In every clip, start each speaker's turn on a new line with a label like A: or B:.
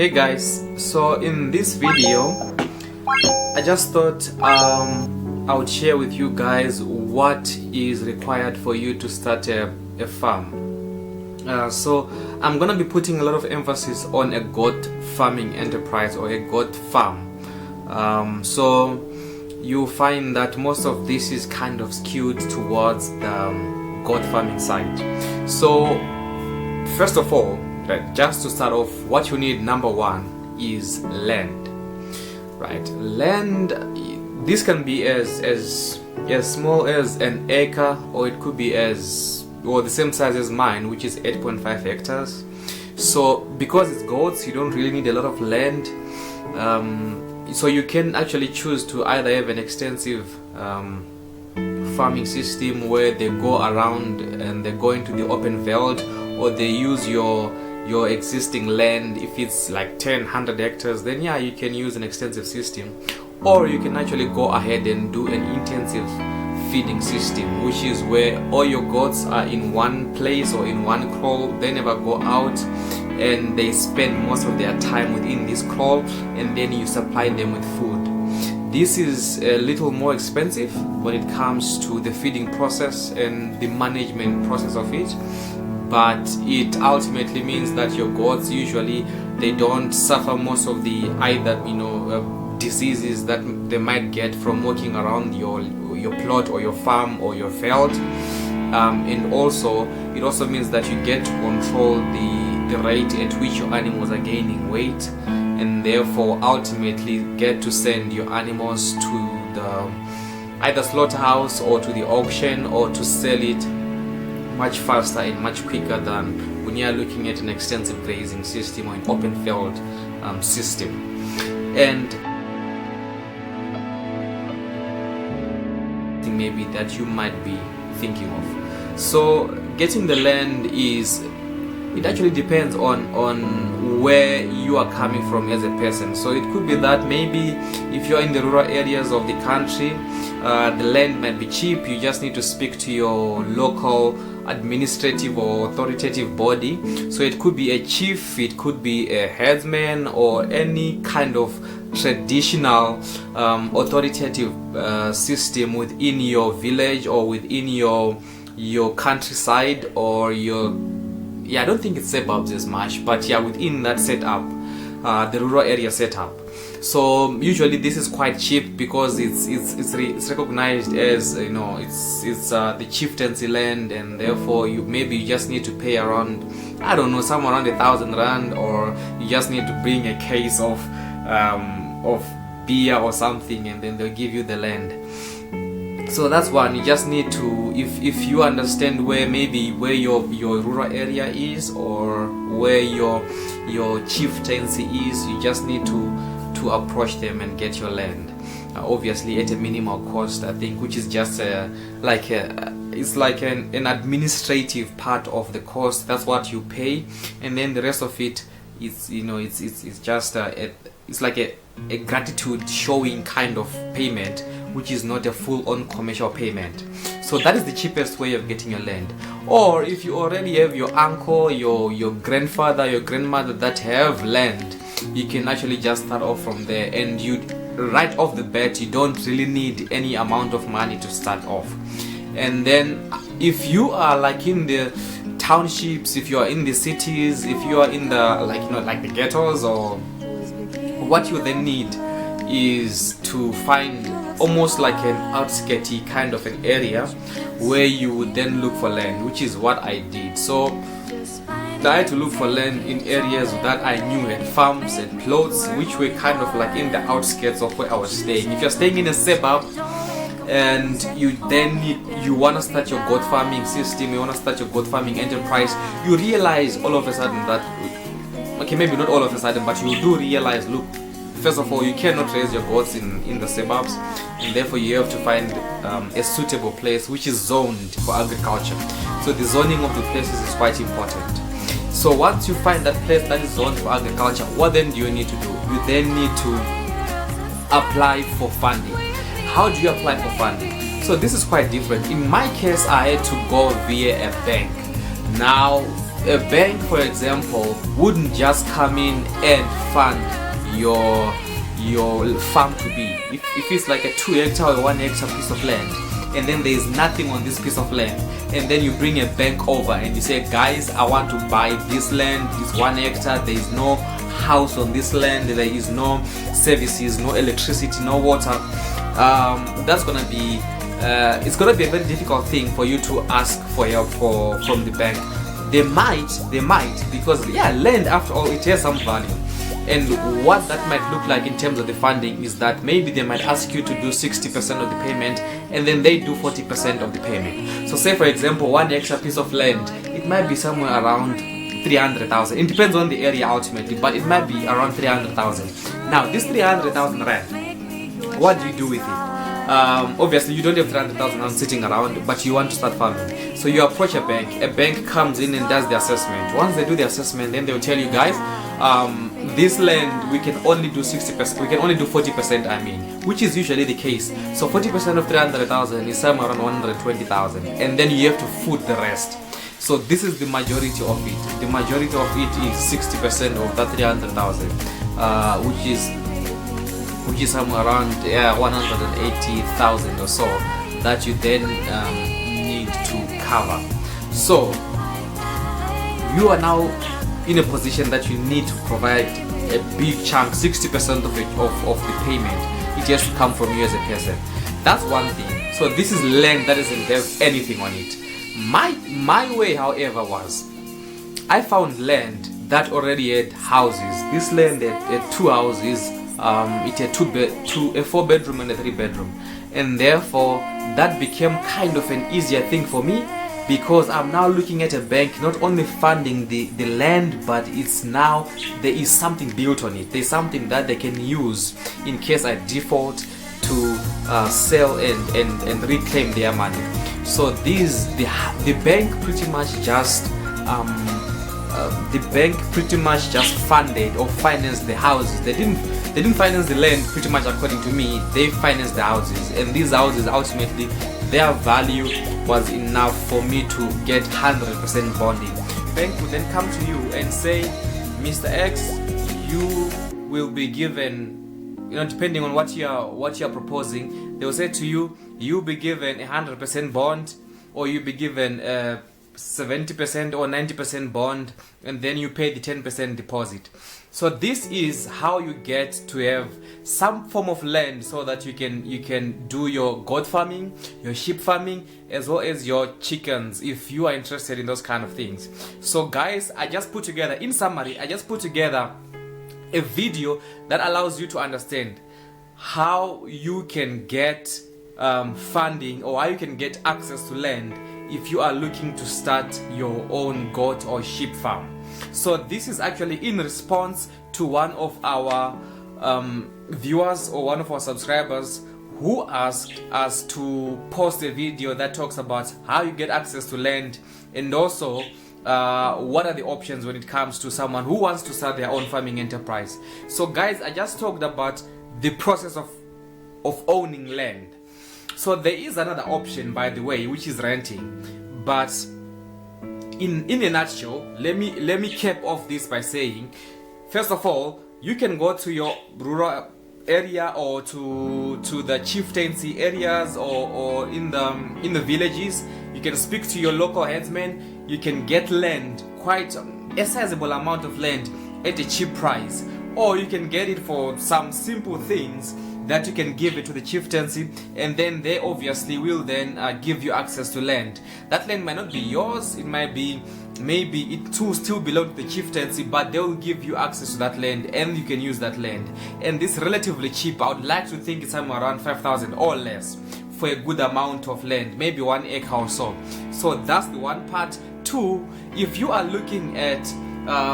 A: Hey guys, so in this video I just thought I would share with you guys what is required for you to start a farm. So I'm gonna be putting a lot of emphasis on a goat farming enterprise or a goat farm. So you'll find that most of this is kind of skewed towards the goat farming side. So first of all, just to start off, what you need, number one, is land. Right, land. This can be as small as an acre, or it could be the same size as mine, which is 8.5 hectares. So because it's goats, you don't really need a lot of land. So you can actually choose to either have an extensive farming system where they go around and they go into the open veld, or they use your existing land. If it's like 100 hectares, then yeah, you can use an extensive system, or you can actually go ahead and do an intensive feeding system, which is where all your goats are in one place or in one kraal. They never go out and they spend most of their time within this kraal, and then you supply them with food. This is a little more expensive when it comes to the feeding process and the management process of it, but it ultimately means that your goats usually they don't suffer most of the diseases that they might get from walking around your plot or your farm or your field. And also it also means that you get to control the rate at which your animals are gaining weight, and therefore ultimately get to send your animals to the either slaughterhouse or to the auction, or to sell it much faster and much quicker than when you're looking at an extensive grazing system or an open field system. And maybe that you might be thinking of. So getting the land it actually depends on where you are coming from as a person. So it could be that maybe if you're in the rural areas of the country, the land might be cheap. You just need to speak to your local administrative or authoritative body. So it could be a chief, it could be a headsman, or any kind of traditional authoritative system within your village or within your countryside, or I don't think it's suburbs as much, but yeah, within that setup, the rural area setup. So usually this is quite cheap because it's recognized as it's the chieftaincy land, and therefore you just need to pay around, I don't know, somewhere around 1,000 rand, or you just need to bring a case of beer or something, and then they'll give you the land. So that's one. You just need to, if you understand where your rural area is, or where your chieftaincy is, you just need to approach them and get your land, obviously at a minimal cost, I think, which is just it's like an administrative part of the cost. That's what you pay, and then the rest of it is it's just it's like a gratitude showing kind of payment, which is not a full-on commercial payment. So that is the cheapest way of getting your land. Or if you already have your uncle, your grandfather, your grandmother that have land, you can actually just start off from there, and you right off the bat you don't really need any amount of money to start off. And then if you are like in the townships, if you are in the cities, if you are in the like the ghettos, or what you then need is to find almost like an outskirty kind of an area where you would then look for land, which is what I did. So I had to look for land in areas that I knew had farms and plots, which were kind of like in the outskirts of where I was staying. If you're staying in a suburb and you want to start your goat farming system, you want to start your goat farming enterprise, you realize all of a sudden that, okay, maybe not all of a sudden, but you do realize, look, first of all, you cannot raise your goats in the suburbs, and therefore you have to find a suitable place which is zoned for agriculture. So the zoning of the places is quite important. So once you find that place that is zoned for agriculture, what then do you need to do? You then need to apply for funding. How do you apply for funding? So this is quite different. In my case, I had to go via a bank. Now a bank, for example, wouldn't just come in and fund your farm to be. If it's like a 2 hectare or 1 hectare piece of land, and then there is nothing on this piece of land, and then you bring a bank over and you say, guys, I want to buy this land, this 1 hectare, there is no house on this land, there is no services, no electricity, no water. That's gonna be it's gonna be a very difficult thing for you to ask for help from the bank. They might, because yeah, land after all, it has some value. And what that might look like in terms of the funding is that maybe they might ask you to do 60% of the payment, and then they do 40% of the payment. So say for example, 1 extra piece of land, it might be somewhere around 300,000. It depends on the area ultimately, but it might be around 300,000. Now this 300,000 rand, what do you do with it? Obviously you don't have 300,000 rand sitting around, but you want to start farming. So you approach a bank comes in and does the assessment. Once they do the assessment, then they'll tell you, guys, this land we can only do 60%, we can only do 40%, I mean, which is usually the case. So 40% of 300,000 is somewhere around 120,000, and then you have to foot the rest. So this is the majority of it. The majority of it is 60% of that 300,000, which is somewhere around 180,000 or so that you then need to cover. So you are now in a position that you need to provide a big chunk, 60% of it, of the payment. It has to come from you as a person. That's one thing. So this is land that doesn't have anything on it. My way, however, was I found land that already had houses. This land had 2 houses. It had a 4-bedroom and a 3-bedroom, and therefore that became kind of an easier thing for me, because I'm now looking at a bank not only funding the land, but it's now there is something built on it. There's something that they can use in case I default to sell and reclaim their money. So the bank pretty much just funded or financed the houses. They didn't finance the land pretty much according to me. They financed the houses, and these houses ultimately their value was enough for me to get 100% bonding. The bank would then come to you and say, Mr. X, you will be given, depending on what you're proposing, they will say to you, you'll be given 100% bond, or you'll be given 70% or 90% bond, and then you pay the 10% deposit. So this is how you get to have some form of land, so that you can do your goat farming, your sheep farming, as well as your chickens, if you are interested in those kind of things. So guys, in summary, I just put together a video that allows you to understand how you can get funding, or how you can get access to land if you are looking to start your own goat or sheep farm. So this is actually in response to one of our viewers or one of our subscribers who asked us to post a video that talks about how you get access to land, and also what are the options when it comes to someone who wants to start their own farming enterprise. So guys, I just talked about the process of owning land. So there is another option, by the way, which is renting. But in a nutshell, let me cap off this by saying, first of all, you can go to your rural area or to the chieftaincy areas, or in the villages. You can speak to your local headsman. You can get land, quite a sizable amount of land, at a cheap price, or you can get it for some simple things that you can give it to the chieftaincy, and then they obviously will then give you access to land. That land might not be yours, it might be, maybe it too still belongs to the chieftaincy, but they will give you access to that land, and you can use that land. And this relatively cheap. I would like to think it's somewhere around 5,000 or less for a good amount of land, maybe 1 acre or so. So that's the one part. Two, if you are looking at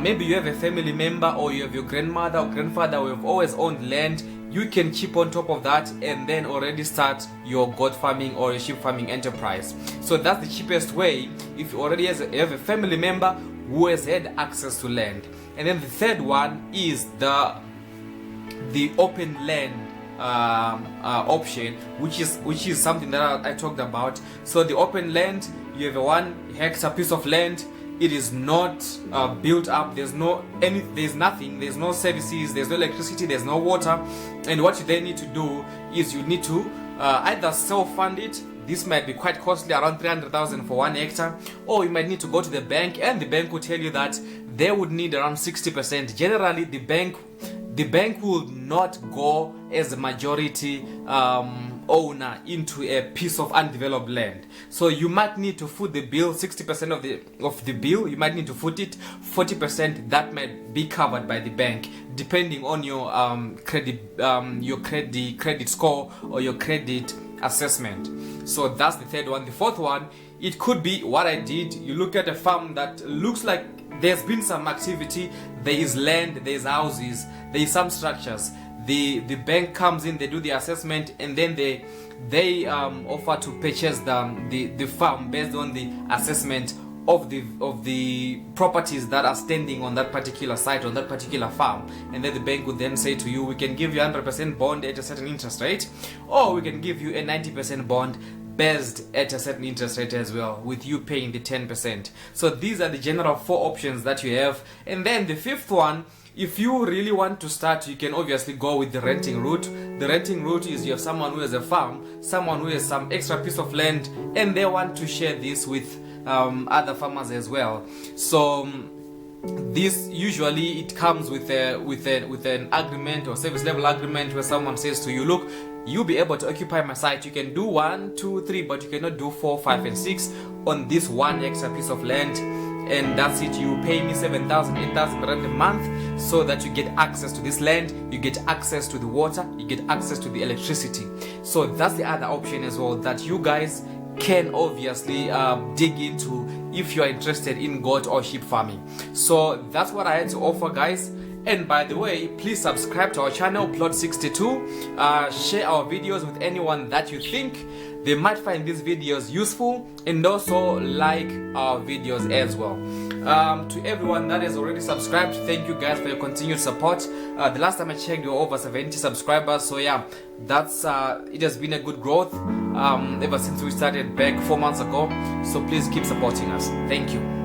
A: maybe you have a family member, or you have your grandmother or grandfather who have always owned land, you can chip on top of that and then already start your goat farming or your sheep farming enterprise. So that's the cheapest way if you already have a family member who has had access to land. And then the third one is the open land option, which is something that I talked about. So the open land, you have a 1 hectare piece of land, it is not built up. There's nothing, there's no services, there's no electricity, there's no water. And what you then need to do is you need to either self-fund it. This might be quite costly, around 300,000 for 1 hectare, or you might need to go to the bank, and the bank will tell you that they would need around 60%. Generally, the bank will not go as a majority owner into a piece of undeveloped land. So you might need to foot the bill, 60% of the bill. You might need to foot it. 40% that might be covered by the bank, depending on your credit score or your credit assessment. So that's the third one. The fourth one, it could be what I did. You look at a farm that looks like there's been some activity, there is land, there's houses, there is some structures. The bank comes in, they do the assessment, and then they offer to purchase the farm based on the assessment of the properties that are standing on that particular site, on that particular farm. And then the bank would then say to you, we can give you 100% bond at a certain interest rate, or we can give you a 90% bond based at a certain interest rate as well, with you paying the 10%. So these are the general 4 options that you have. And then the fifth one, if you really want to start, you can obviously go with the renting route. The renting route is you have someone who has a farm, someone who has some extra piece of land, and they want to share this with other farmers as well. So this usually it comes with an agreement or service level agreement, where someone says to you, look, you'll be able to occupy my site. You can do 1, 2, 3, but you cannot do 4, 5, and 6 on this 1 extra piece of land. And that's it. You pay me 7,000, 8,000 rand a month, so that you get access to this land, you get access to the water, you get access to the electricity. So that's the other option as well that you guys can obviously dig into if you are interested in goat or sheep farming. So that's what I had to offer, guys. And by the way, please subscribe to our channel, Plot 62. Share our videos with anyone that you think they might find these videos useful, and also like our videos as well. To everyone that has already subscribed, thank you guys for your continued support. The last time I checked, you were over 70 subscribers. So yeah, that's it has been a good growth ever since we started back 4 months ago. So please keep supporting us. Thank you.